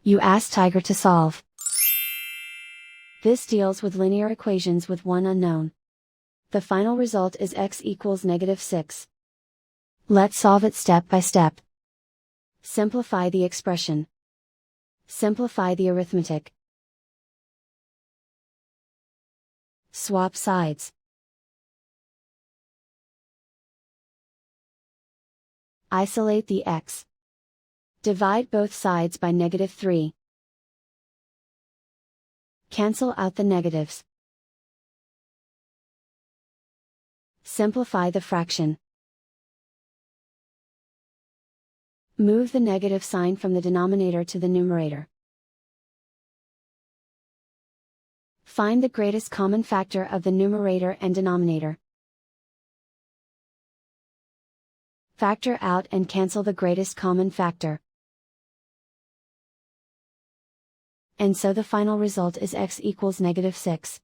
You ask Tiger to solve. This deals with linear equations with one unknown. The final result is x equals -6. Let's solve it step by step. Simplify the expression. Simplify the arithmetic. Swap sides. Isolate the x. Divide both sides by -3. Cancel out the negatives. Simplify the fraction. Move the negative sign from the denominator to the numerator. Find the greatest common factor of the numerator and denominator. Factor out and cancel the greatest common factor. And so the final result is x equals -6.